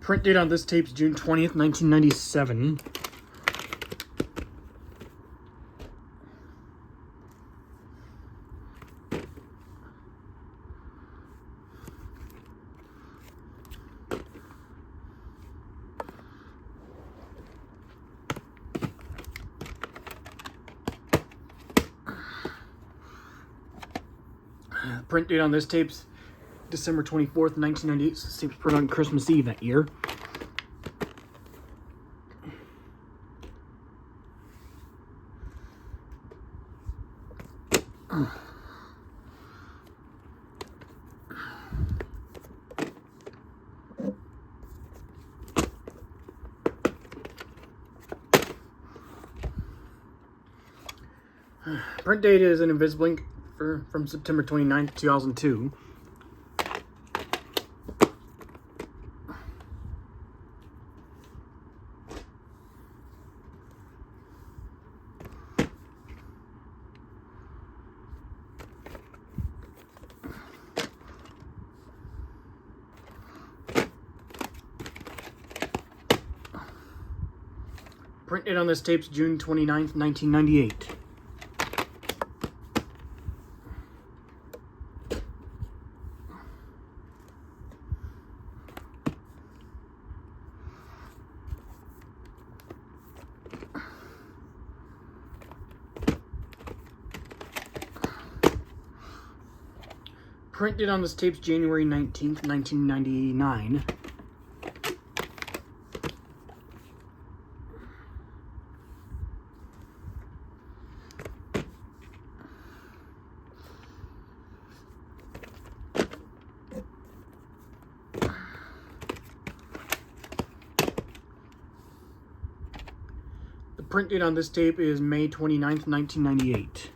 Print date on this tape is June 20th, 1997. Print date on this tape's December 24th, 1998. So this tape's printed on Christmas Eve that year. Print date is an invisible ink from September 29th, 2002. Print date on this tape's June 29th, 1998. Print date on this tape's January 19th, 1999. The print date on this tape is May 29th, 1998.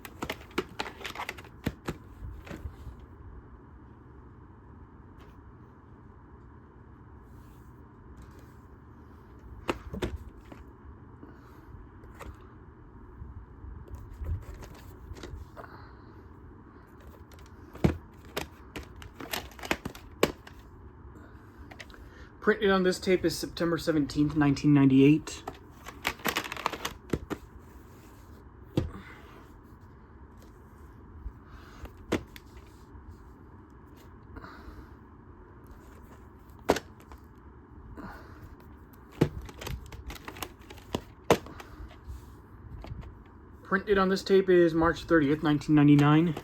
Print date on this tape is September 17th, 1998. Print date on this tape is March 30th, 1999.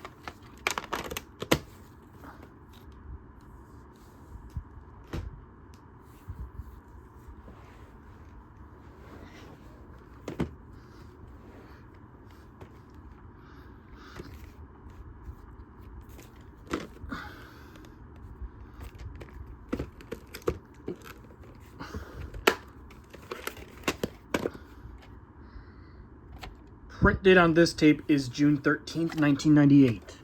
Print date on this tape is June 13th, 1998.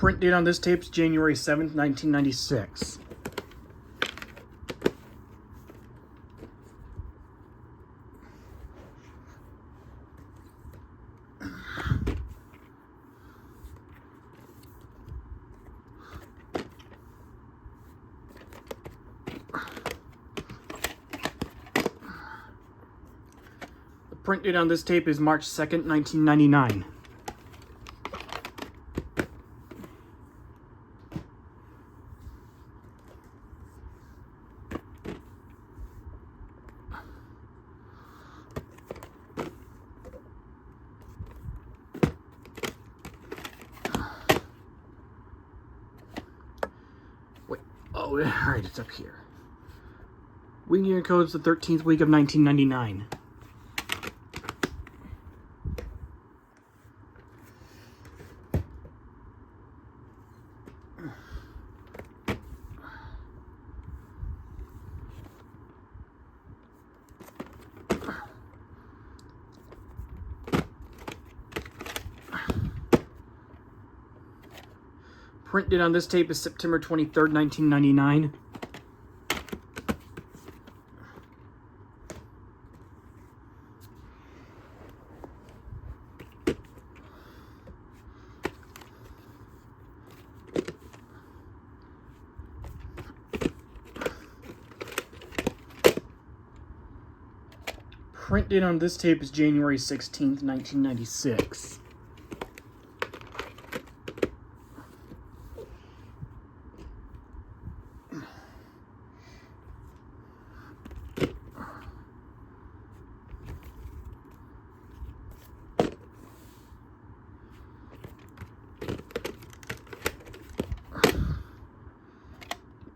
Print date on this tape is January 7th, 1996. The print date on this tape is March 2nd, 1999. Wait, oh, alright, it's up here. Wing year code's the 13th week of 1999. Printed on this tape is September 23rd, 1999. Printed on this tape is January 16th, 1996.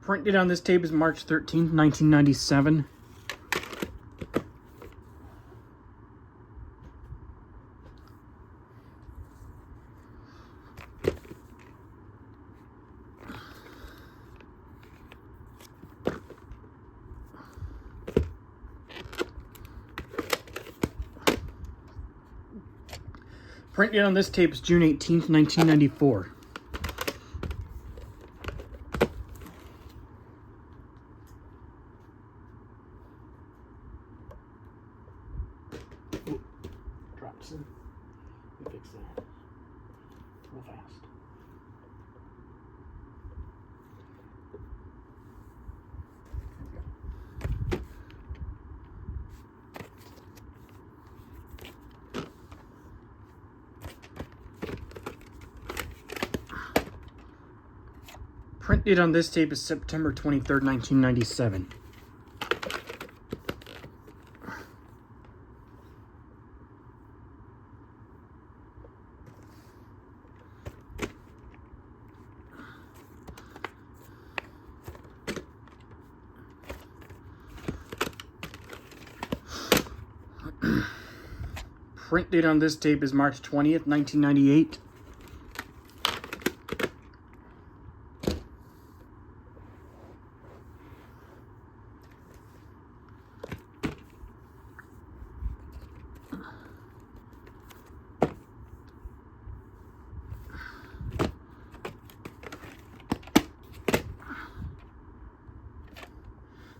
Printed on this tape is March 13th, 1997. Printed on this tape is June 18th, 1994. Ooh, dropped some. Let me fix that real fast. Printed on this tape is September 23rd, 1997. Printed on this tape is March 20th, 1998.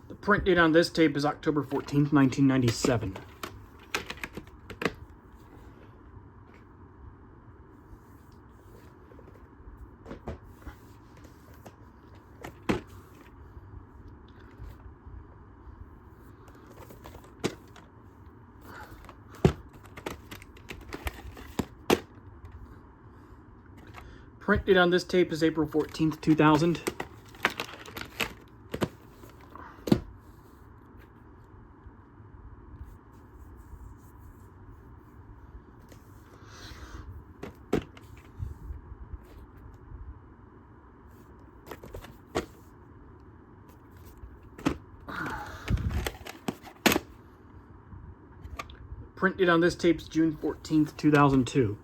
The print date on this tape is October 14th, 1997. Print date on this tape is April 14th, 2000. Print date on this tape is June 14th, 2002.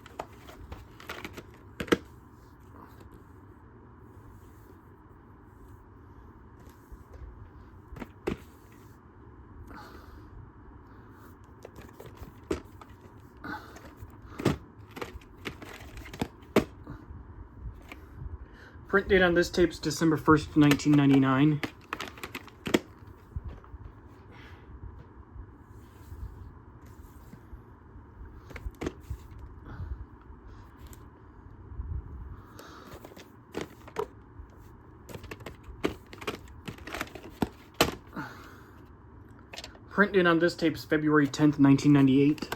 Print date on this tape is December 1st, 1999. Print date on this tape is February 10th, 1998.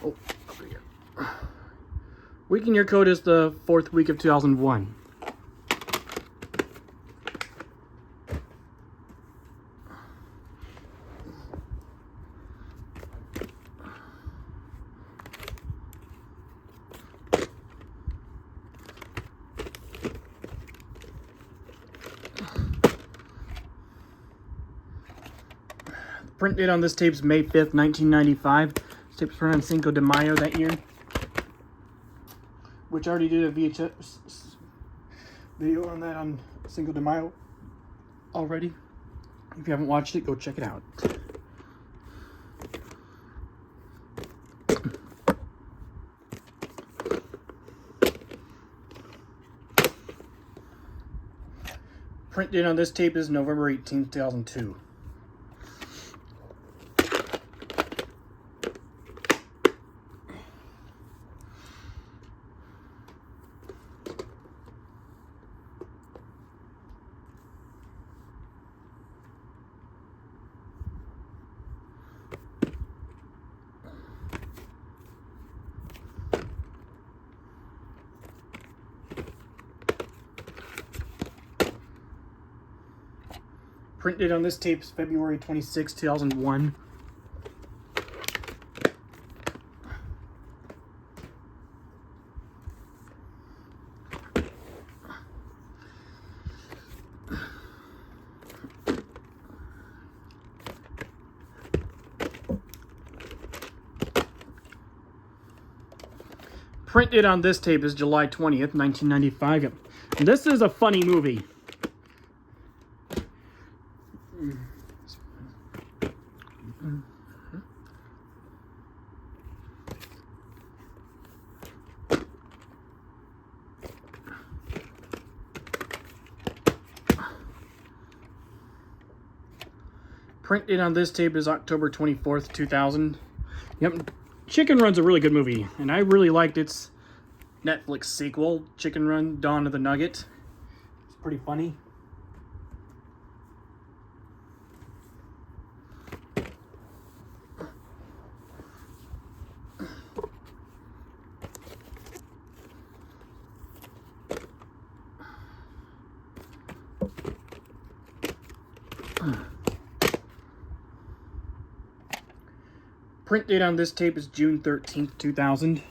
Oh, over here. Week in year code is the 4th week of 2001. Print date on this tape is May 5th, 1995. This tape was printed on Cinco de Mayo that year, which I already did a VHS video on that on Cinco de Mayo already. If you haven't watched it, go check it out. Print date on this tape is November 18th, 2002. Print date on this tape is February 26, 2001. Print date on this tape is July 20th, 1995. And this is a funny movie. Print date on this tape is October 24th, 2000. Yep, Chicken Run's a really good movie, and I really liked its Netflix sequel, Chicken Run: Dawn of the Nugget. It's pretty funny. Print date on this tape is June 13th, 2000.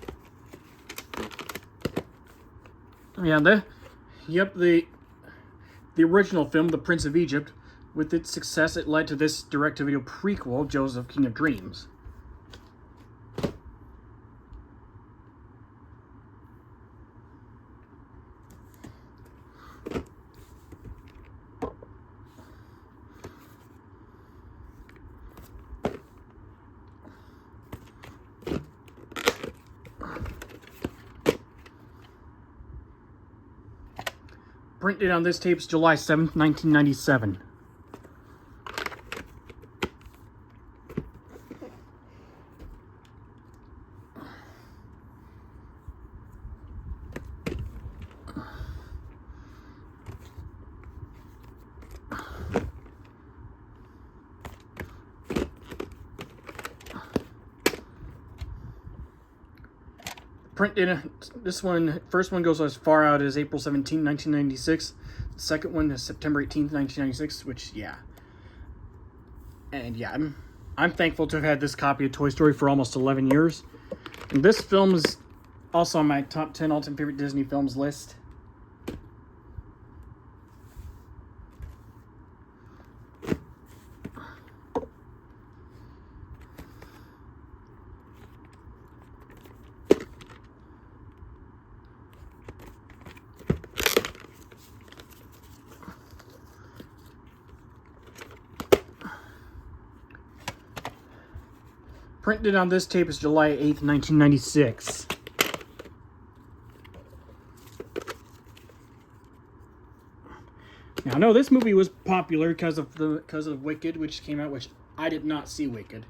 Yeah, the original film, The Prince of Egypt, with its success, it led to this direct-to-video prequel, Joseph, King of Dreams. Print date on this tape is July 7th, 1997. Print date, first one goes as far out as April 17, 1996. The second one is September 18th, 1996, which, yeah. And yeah, I'm thankful to have had this copy of Toy Story for almost 11 years. And this film is also on my top 10 all-time favorite Disney films list. Print date on this tape is July 8th, 1996. Now, I know this movie was popular because of Wicked, which came out, which I did not see Wicked.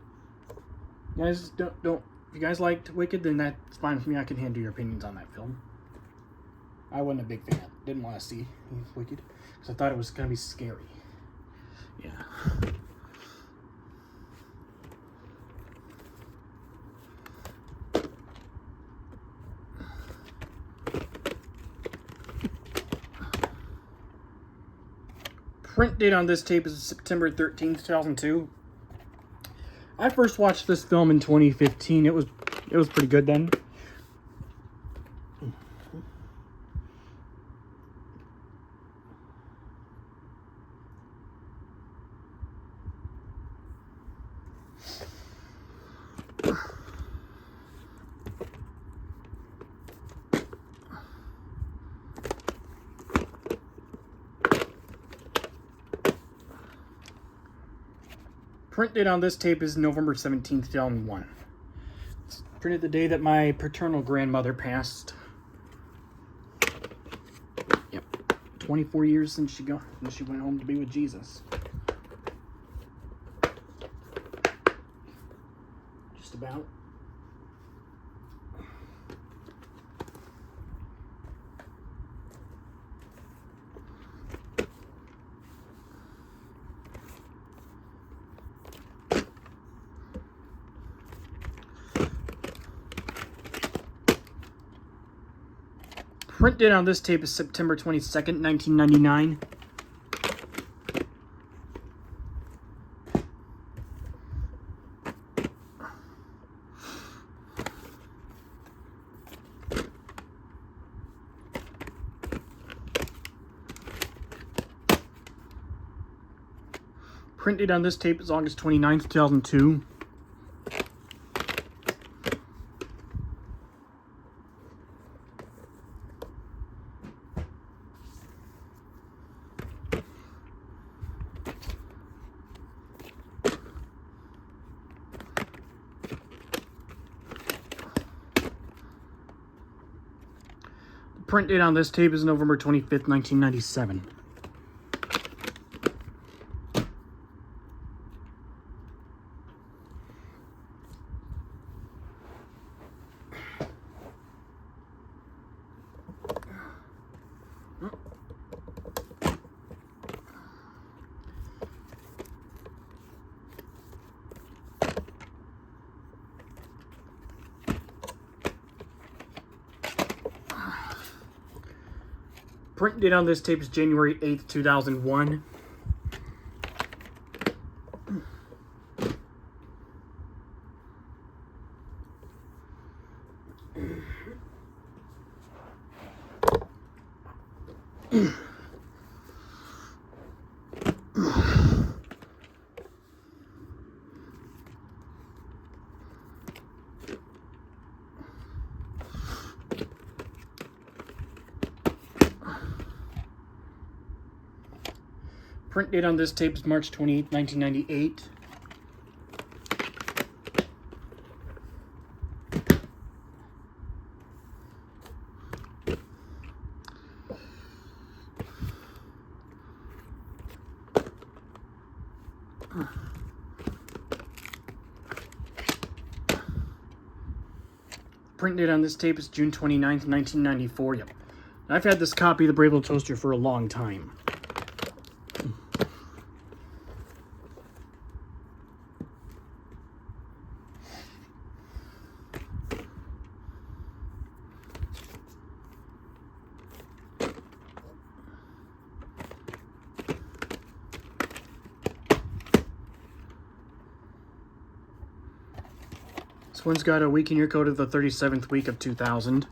You guys don't if you guys liked Wicked, then that's fine with me. I can handle your opinions on that film. I wasn't a big fan. Didn't want to see Wicked because I thought it was gonna be scary. Yeah. Print date on this tape is September 13th, 2002. I first watched this film in 2015. It was pretty good then. Print date on this tape is November 17th, 2001. It's printed the day that my paternal grandmother passed. Yep. 24 years since she went home to be with Jesus. Just about. Print date on this tape is September 22nd, 1999. Print date on this tape is August 29th, 2002. Print date on this tape is November 25th, 1997. Print date on this tape is January 8th, 2001. Print date on this tape is March 28th, 1998. Print date on this tape is June 29th, 1994. Yep. I've had this copy of the Brave Little Toaster for a long time. This one's got a week in your code of the 37th week of 2000.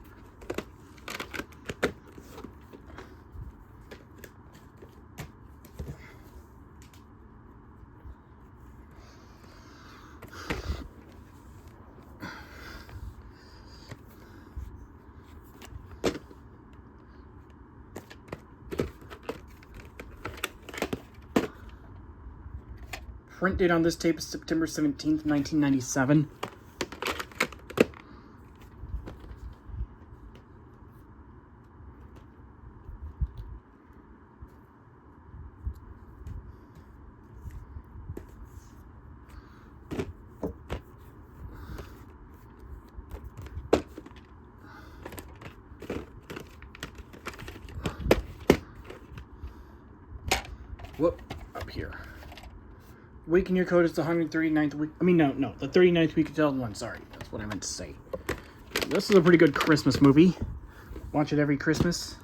Print date on this tape is September 17th, 1997. Whoop, up here. Week in your code is the 139th week. I mean, no, the 39th week of 2001. Sorry, that's what I meant to say. This is a pretty good Christmas movie. Watch it every Christmas.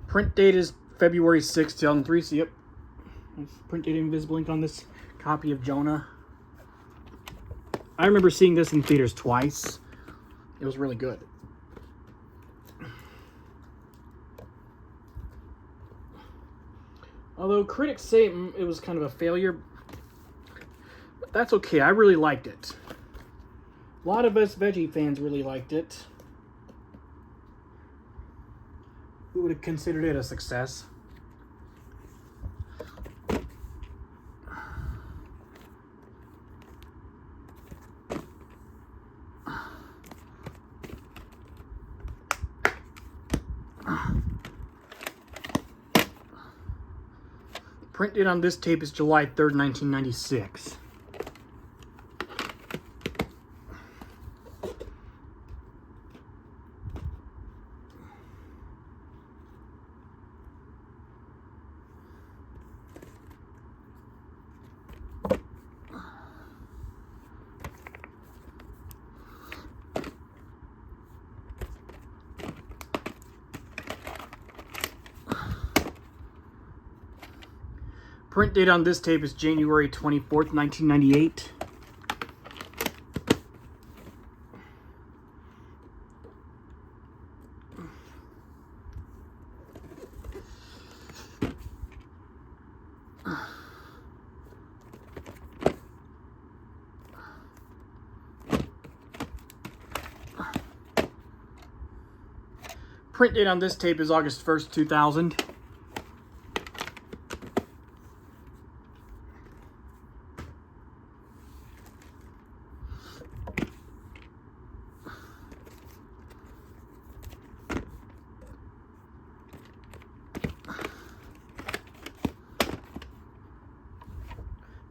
Print date is February 6th, 2003. So, yep. Print date invisible ink on this copy of Jonah. I remember seeing this in theaters twice. It was really good. Although critics say it was kind of a failure, that's okay. I really liked it. A lot of us veggie fans really liked it. We would have considered it a success. Print date on this tape is July 3rd, 1996. Print date on this tape is January 24th, 1998. Print date on this tape is August 1st, 2000.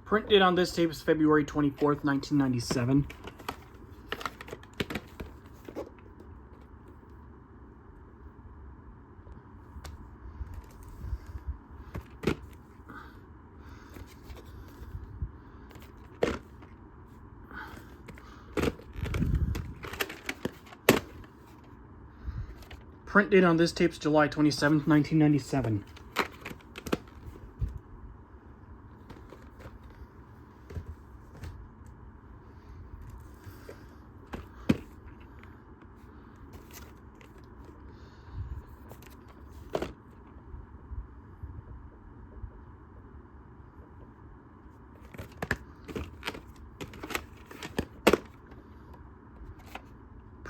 Print date on this tape is February 24th, 1997. Print date on this tape is July 27th, 1997.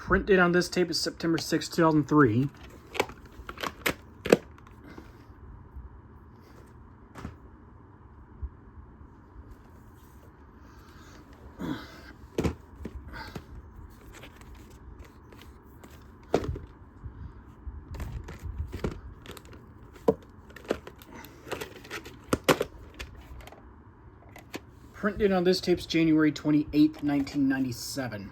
Print date on this tape is September 6, 2003. Print date on this tape is January 28th, 1997.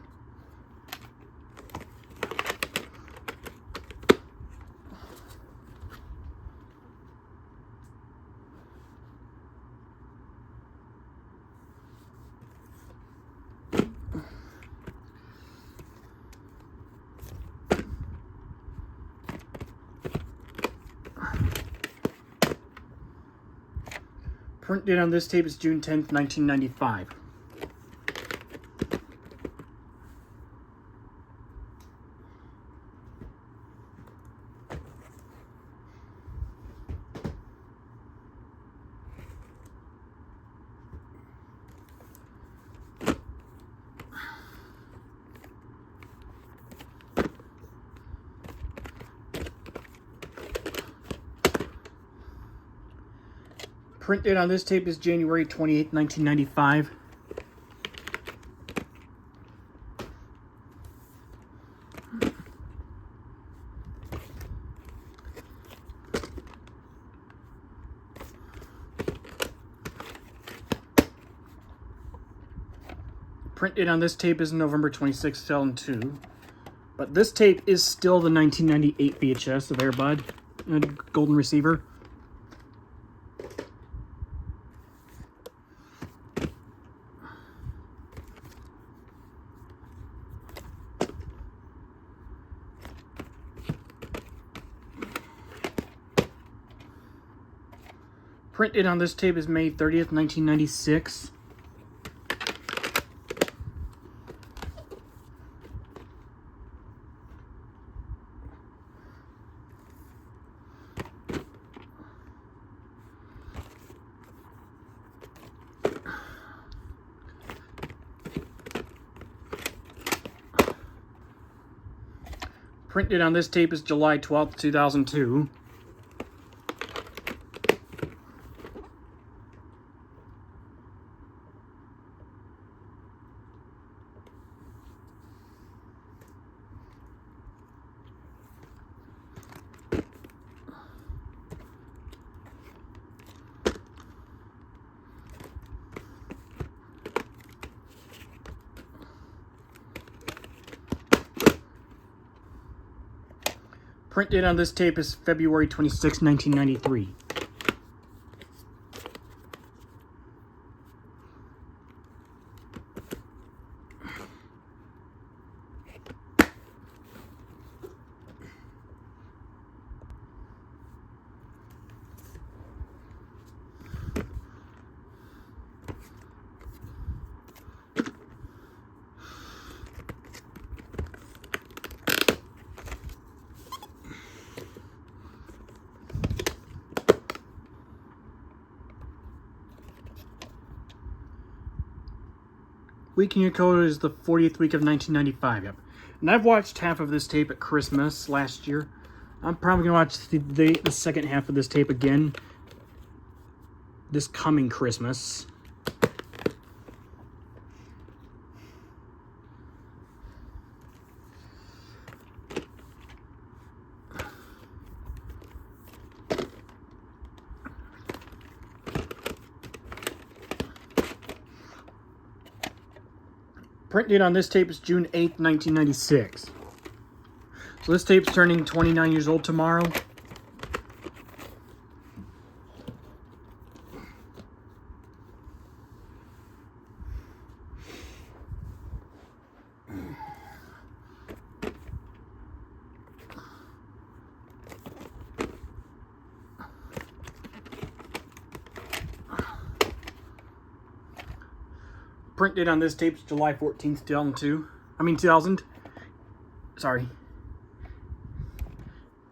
Print date on this tape is June 10th, 1995. Print date on this tape is January 28th, 1995. Print date on this tape is November 26th, 2002. But this tape is still the 1998 VHS of Air Bud, Golden Receiver. Print date on this tape is May 30th, 1996. Printed on this tape is July 12th, 2002. Printed on this tape is February 26, 1993. Week in your code is the 40th week of 1995. Yep. And I've watched half of this tape at Christmas last year. I'm probably going to watch the second half of this tape again this coming Christmas. Printed on this tape is June 8th, 1996. So this tape's turning 29 years old tomorrow. Printed on this tape is July 14th, 2000. Sorry.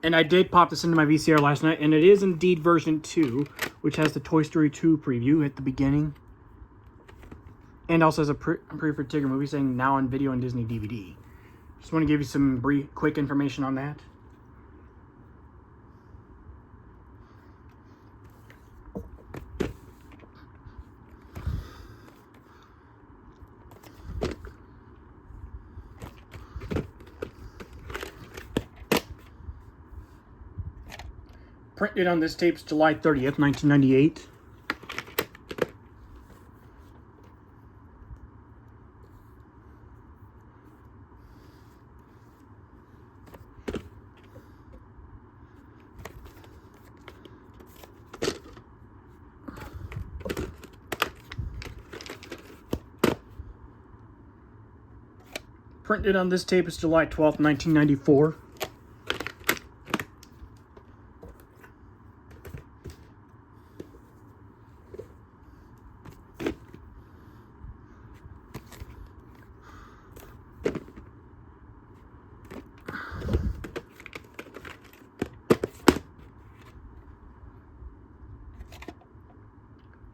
And I did pop this into my VCR last night, and it is indeed version 2, which has the Toy Story 2 preview at the beginning. And also has a preview for Tigger movie saying now on video and Disney DVD. Just want to give you some quick information on that. Printed on this tape is July 30th, 1998. Printed on this tape is July 12th, 1994.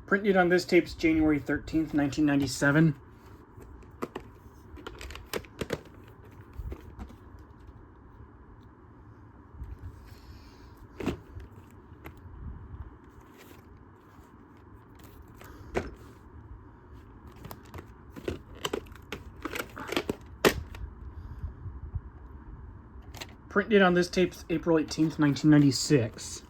Printed on this tape is January 13th, 1997. Printed on this tape is April 18th, 1996.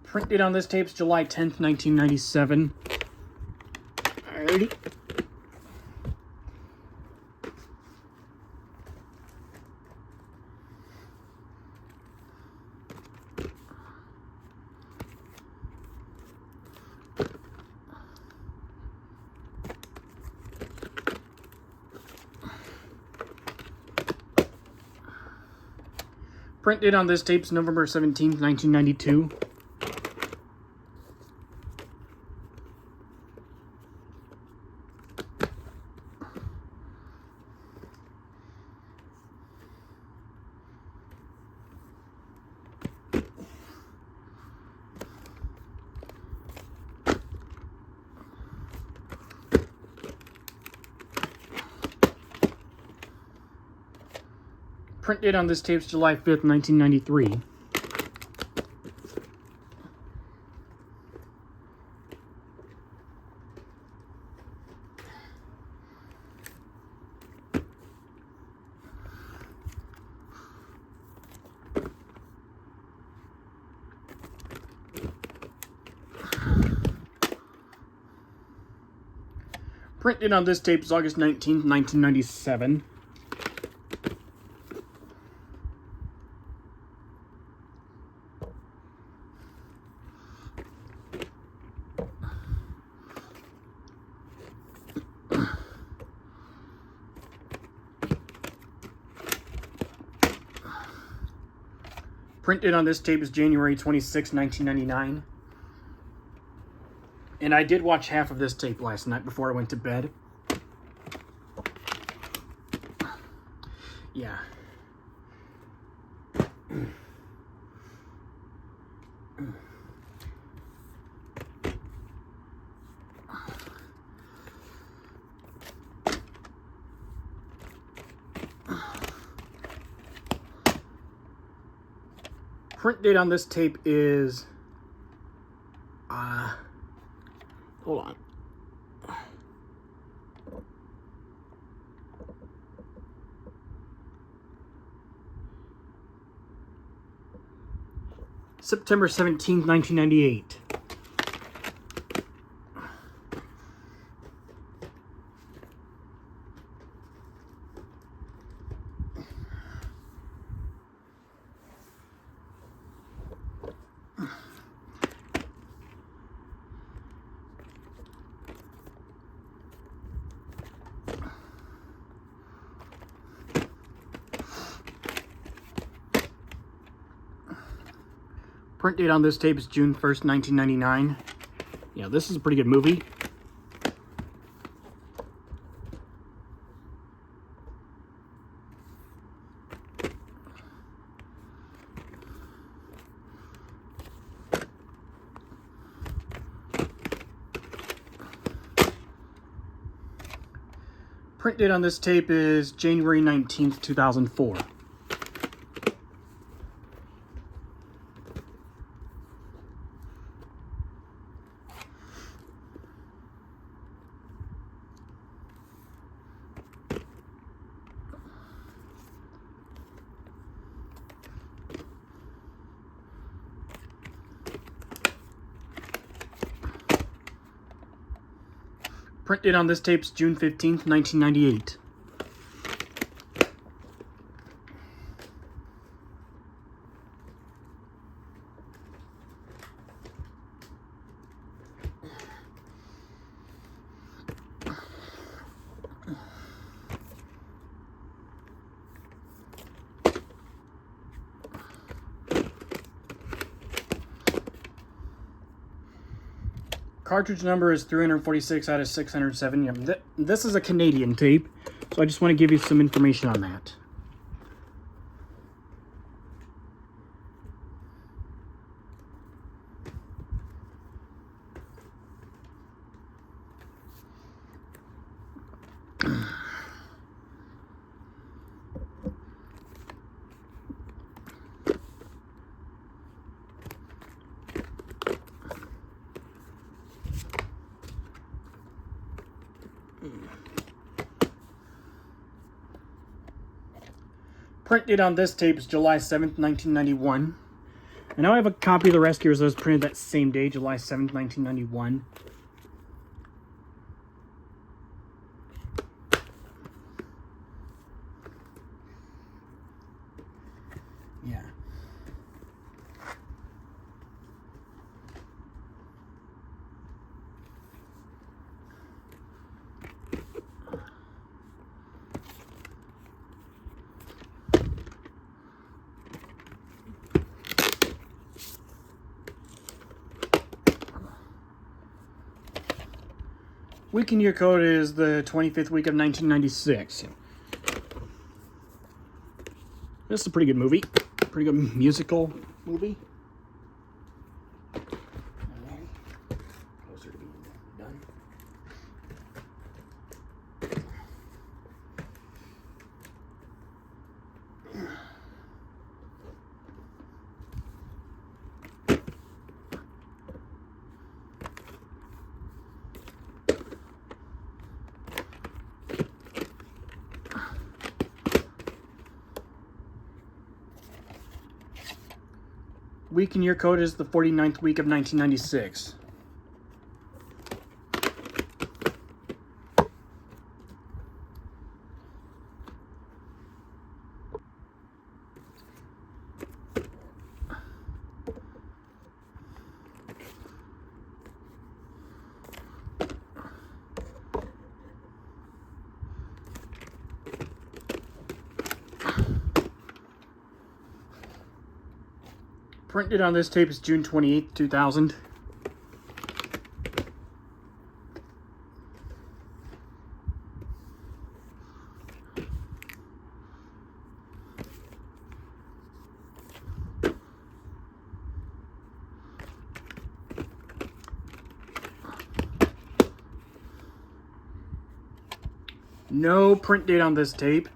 Printed on this tape is July 10th, 1997. Alrighty. Printed on this tape is November 17th, 1992. Print date on this tape is July 5th, 1993. Print date on this tape is August 19th, 1997. Print date on this tape is January 26, 1999. And I did watch half of this tape last night before I went to bed. Yeah. Print date on this tape is hold on. September 17th, 1998. Print date on this tape is June 1st, 1999. Yeah, this is a pretty good movie. Print date on this tape is January 19th, 2004. Print date on this tape is June 15th, 1998. Cartridge number is 346 out of 607. Yeah, this is a Canadian tape, so I just want to give you some information on that. Print date on this tape is July 7th, 1991. And now I have a copy of The Rescuers that was printed that same day, July 7th, 1991. Yeah. Week and year code is the 25th week of 1996. This is a pretty good movie. Pretty good musical movie. Closer to being done. week and year code is the 49th week of 1996. Printed on this tape is June 28th, 2000. No print date on this tape.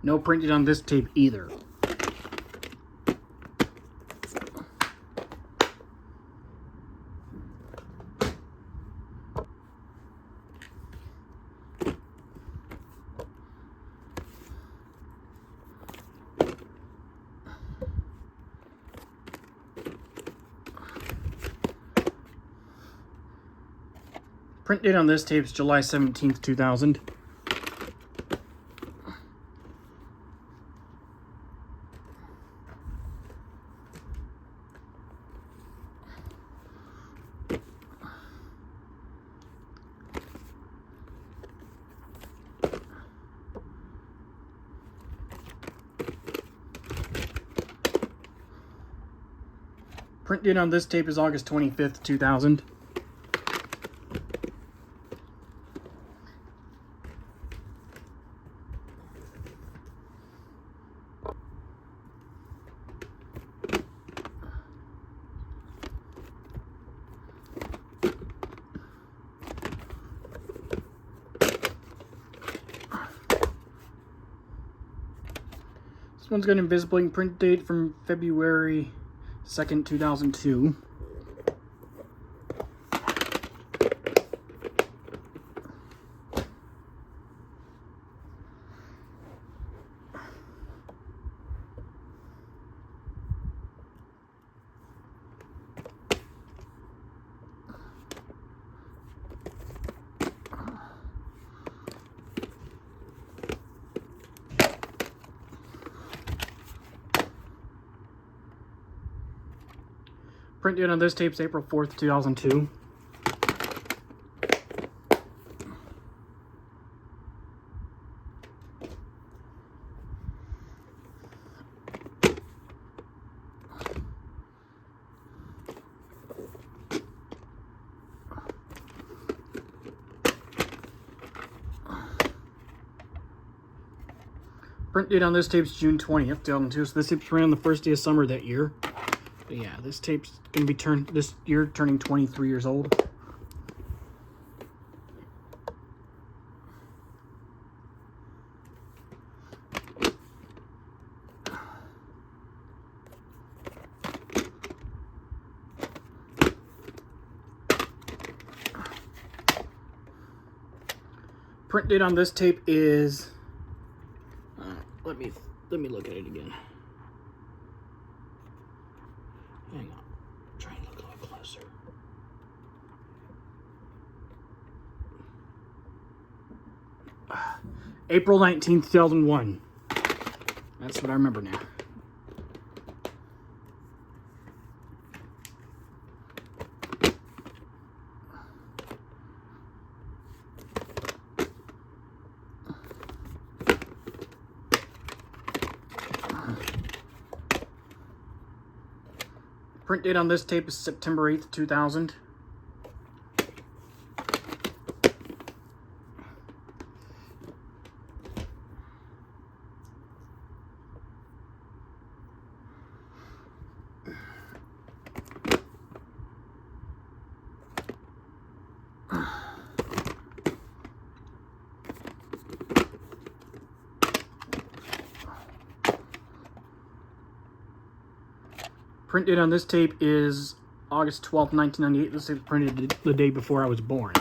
No printed on this tape either. Print date on this tape is July 17th, 2000. Print date on this tape is August 25th, 2000. This one's got an invisible ink print date from February 2nd, 2002. Print date on this tape is April 4th, 2002. Print date on this tape is June 20th, 2002. So this tape's ran on the first day of summer that year. But yeah, this tape's gonna be this year turning 23 years old. Print date on this tape is let me look at it again. Hang on. Try and look a little closer. April 19th, 2001. That's what I remember now. Print date on this tape is September 8th, 2000. Print date on this tape is August 12th, 1998. This is printed the day before I was born.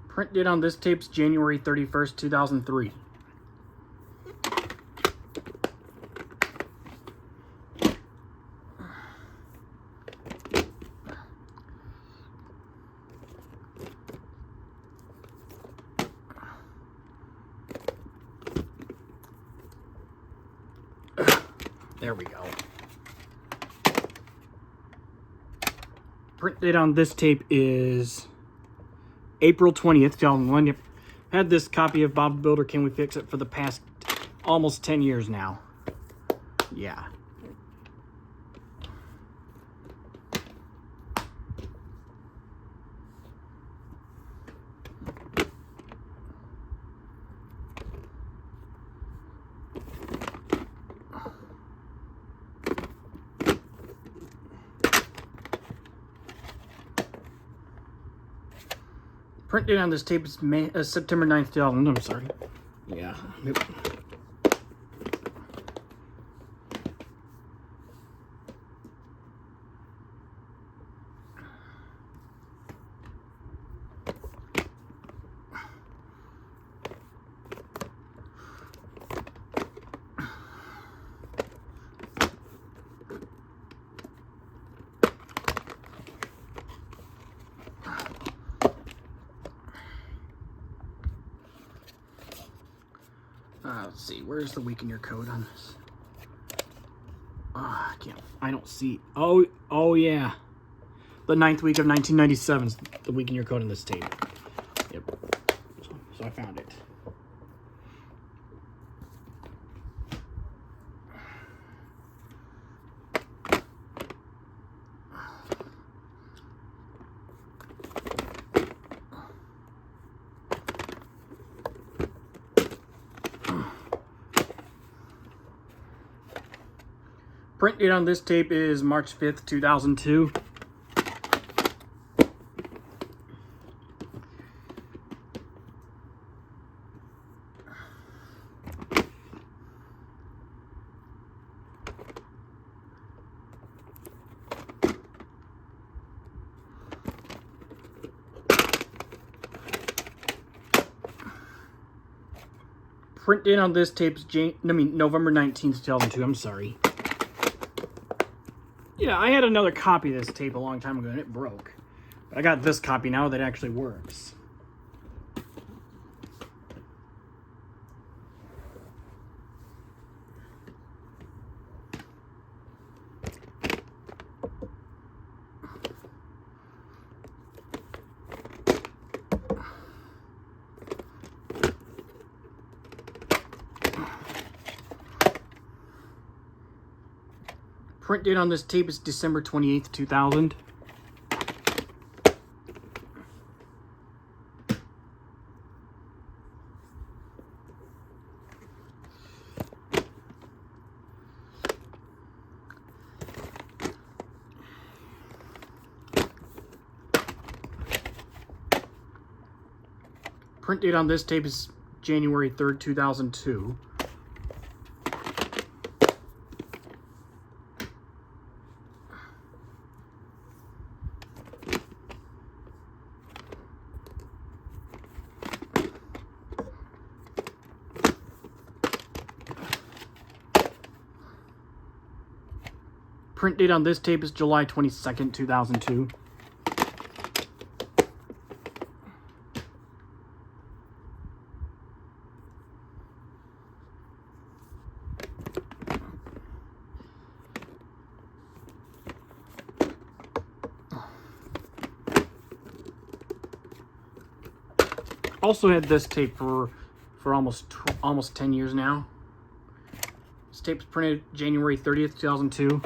Print date on this tape is January 31st, 2003. There we go. Print date on this tape is April 20th, 2001. Yep. Had this copy of Bob the Builder Can We Fix It for the past almost 10 years now. Yeah. Print date on this tape is September 9th, 2000. I'm sorry. Yeah. Nope. Let's see, where's the week in your code on this? I don't see. Oh yeah. The 9th week of 1997 is the week in your code on this tape. Yep. So I found it. Print date on this tape is March 5th, 2002. Print date on this tape is November 19th, 2002. I'm sorry. Yeah, I had another copy of this tape a long time ago and it broke. But I got this copy now that actually works. Print date on this tape is December 28th, 2000. Print date on this tape is January 3rd, 2002. Print date on this tape is July 22nd, 2002. Also had this tape for almost 10 years now. This tape was printed January 30th, 2002.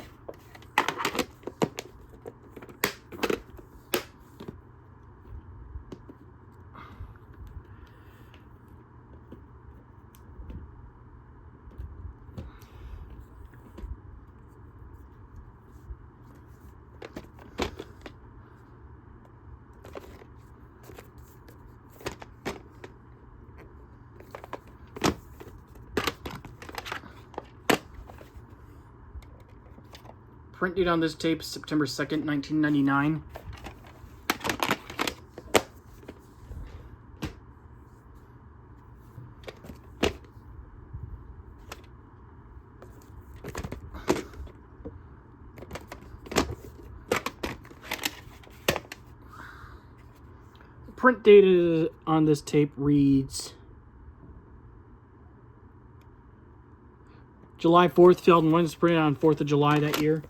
Print date on this tape is September 2nd, 1999. Print date on this tape reads July 4th. 2001 was printed on 4th of July that year.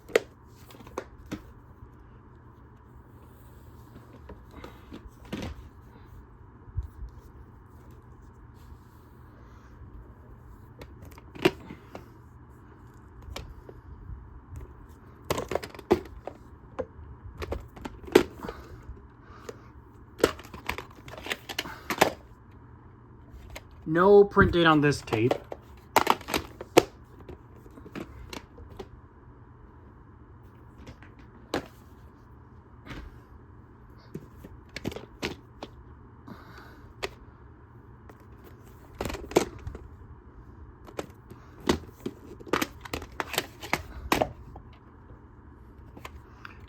No print date on this tape.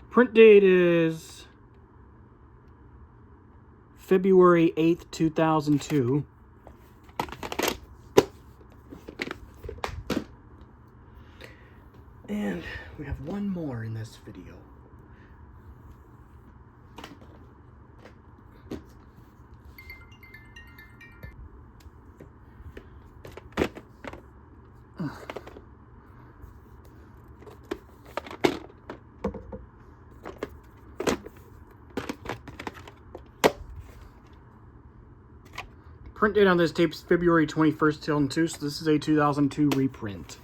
Print date is February 8th, 2002. And we have one more in this video. Print date on this tape is February 21st, 2002, so this is a 2002 reprint.